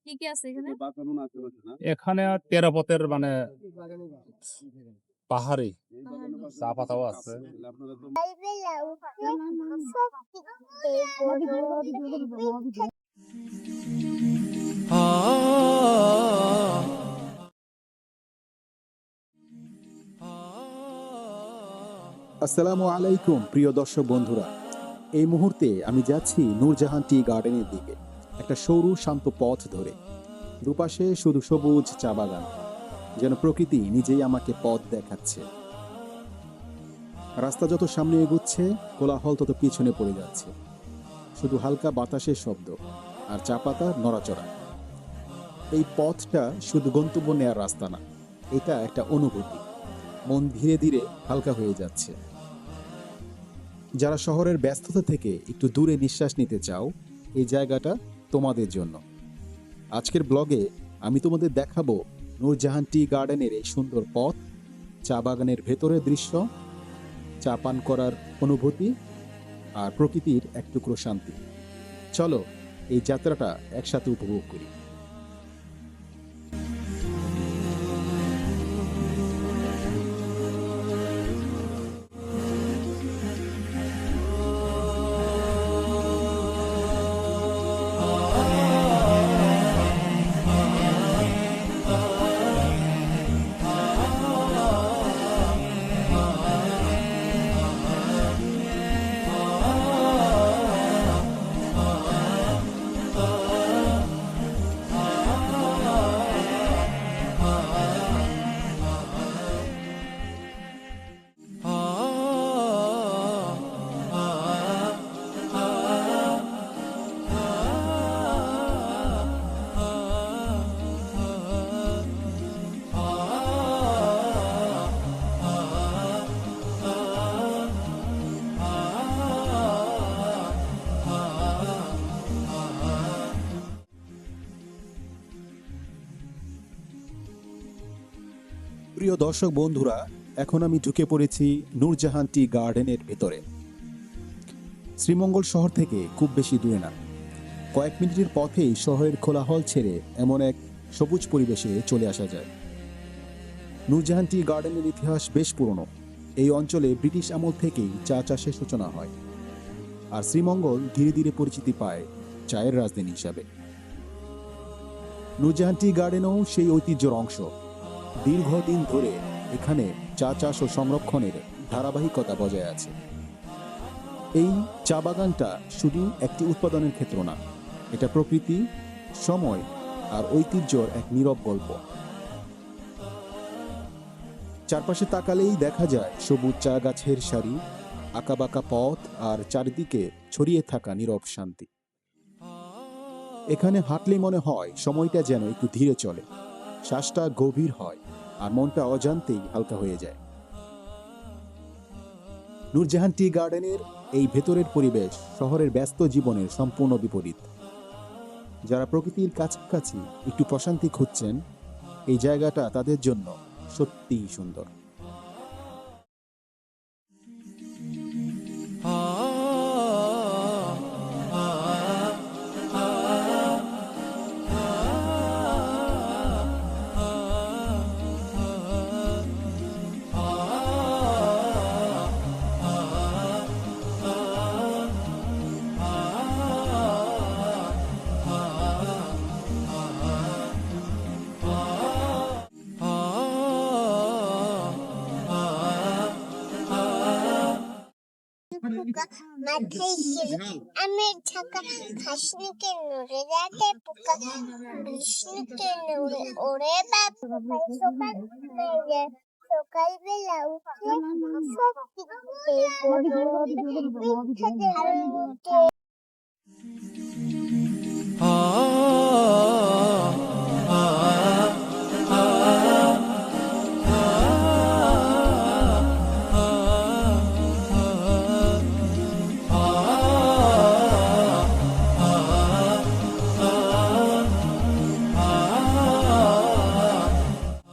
কি কি আছে এখানে? এখানে 13 পথের মানে পাহাড়ি চা পাতাও আছে। আসসালামু আলাইকুম প্রিয় দর্শক বন্ধুরা। এই মুহূর্তে আমি যাচ্ছি নূরজাহান টি গার্ডেনের দিকে, একটা সরু শান্ত পথ ধরে। দুপাশে শুধু সবুজ চা বাগান, যেন প্রকৃতি নিজেই আমাকে পথ দেখাচ্ছে। রাস্তা যত সামনে এগুচ্ছে, কোলাহল তত পিছনে পড়ে যাচ্ছে। শুধু হালকা বাতাসের শব্দ আর চা পাতার নড়াচড়া। এই পথটা শুধু গন্তব্য নেওয়ার রাস্তা না, এটা একটা অনুভূতি। মন ধীরে ধীরে হালকা হয়ে যাচ্ছে। যারা শহরের ব্যস্ততা থেকে একটু দূরে নিঃশ্বাস নিতে চাও, এই জায়গাটা তোমাদের জন্য। আজকের ব্লগে আমি তোমাদের দেখাবো নূরজাহান টি গার্ডেনের এই সুন্দর পথ, চা বাগানের ভেতরের দৃশ্য, চা পান করার অনুভূতি আর প্রকৃতির এক টুকরো শান্তি। চলো এই যাত্রাটা একসাথে উপভোগ করি। প্রিয় দর্শক বন্ধুরা, এখন আমি ঢুকে পড়েছি নূরজাহান টি গার্ডেনের ভেতরে। শ্রীমঙ্গল শহর থেকে খুব বেশি দূরে না, কয়েক মিনিটের পথেই শহরের কোলাহল ছেড়ে এমন এক সবুজ পরিবেশে চলে আসা যায়। নূরজাহান টি গার্ডেনের ইতিহাস বেশ পুরনো। এই অঞ্চলে ব্রিটিশ আমল থেকেই চা চাষের সূচনা হয়, আর শ্রীমঙ্গল ধীরে ধীরে পরিচিতি পায় চায়ের রাজধানী হিসাবে। নূরজাহান টি গার্ডেনও সেই ঐতিহ্যের অংশ। দীর্ঘদিন ধরে এখানে চা চাষ ও সংরক্ষণের ধারাবাহিকতা বজায় আছে। এই চা বাগানটা শুধু একটি উৎপাদনের ক্ষেত্র না, এটা প্রকৃতি, সময় আর ঐতিহ্যর এক নীরব গল্প। চারপাশে তাকালেই দেখা যায় সবুজ চা গাছের সারি, আঁকাবাঁকা পথ আর চারিদিকে ছড়িয়ে থাকা নীরব শান্তি। এখানে হাঁটলে মনে হয় সময়টা যেন একটু ধীরে চলে, শ্বাসটা গভীর হয় আর মনটা অজান্তেই হালকা হয়ে যায়। নূরজাহান টি গার্ডেনের এই ভেতরের পরিবেশ শহরের ব্যস্ত জীবনের সম্পূর্ণ বিপরীত। যারা প্রকৃতির কাছাকাছি একটু প্রশান্তি খুঁজছেন, এই জায়গাটা তাদের জন্য সত্যিই সুন্দর। মাথায় আমের ঢাকা খাসনি কেন রে রাতে পোকা বিষ্ণু কেন রে ওরে বাপ সকাল সকালবেলা উঠে সব কিছু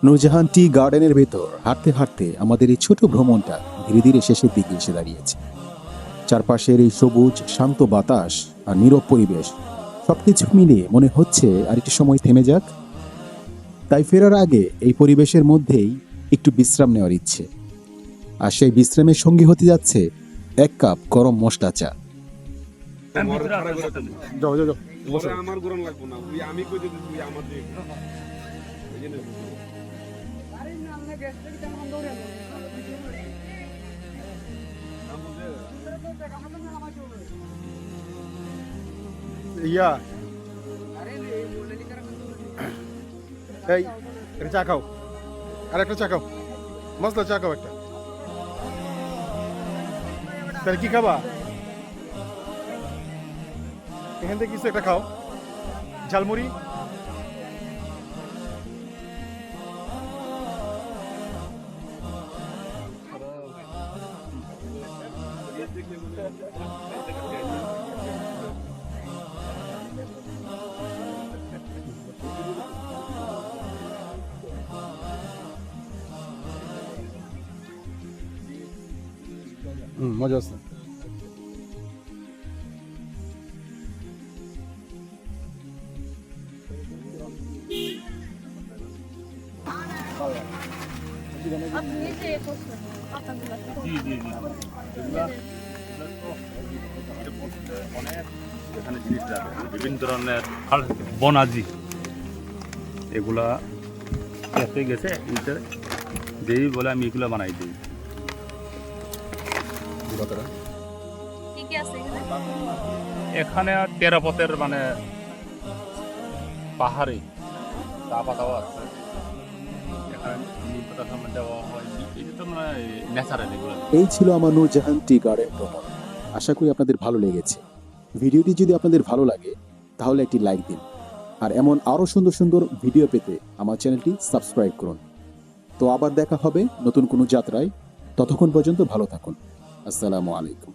নূরজাহান টি গার্ডেনের ভেতর হাঁটতে হাঁটতে আমাদের এই ছোট ভ্রমণটা ধীরে ধীরে শেষের দিকে এসে দাঁড়িয়েছে। চারপাশের এই সবুজ শান্ত বাতাস আর নীরব পরিবেশ সবকিছু মিলিয়ে মনে হচ্ছে আর একটু সময় থেমে যাক। তাই ফেরার আগে এই পরিবেশের মধ্যেই একটু বিশ্রাম নেওয়ার ইচ্ছে। আর সেই বিশ্রামের সঙ্গী হতে যাচ্ছে 1 কাপ গরম মশলা চা। যাও যাও যাও ওরে আমার গরম লাগবো না তুই আমি কই দিতে তুই আমার দিয়ে এই জন্য ইয়া এই একটা চা খাও, আর একটা চা খাও, মশলা চা খাও একটা। তাহলে কি খাবা? এখান থেকে কিছু একটা খাও, ঝালমুড়ি। মজা আছে। এখানে জিনিস রাখে বিভিন্ন ধরনের বনাজি এগুলা এতে গেছে এটা যেই বলে আমি এগুলো বানাই দিই। এখানে 13 পথের মানে পাহাড়ি চা পাতাও আছে। এখানে নিম পাতা সামনে দেওয়া হয়, এটা তো মানে ন্যাচারাল এগুলো। এই ছিল আমার নূরজাহান টি গার্ডেন ভ্রমণ। আশা করি আপনাদের ভালো লেগেছে। ভিডিওটি যদি আপনাদের ভালো লাগে তাহলে একটি লাইক দিন, আর এমন আরও সুন্দর সুন্দর ভিডিও পেতে আমার চ্যানেলটি সাবস্ক্রাইব করুন। তো আবার দেখা হবে নতুন কোনো যাত্রায়। ততক্ষণ পর্যন্ত ভালো থাকুন। আসসালামু আলাইকুম।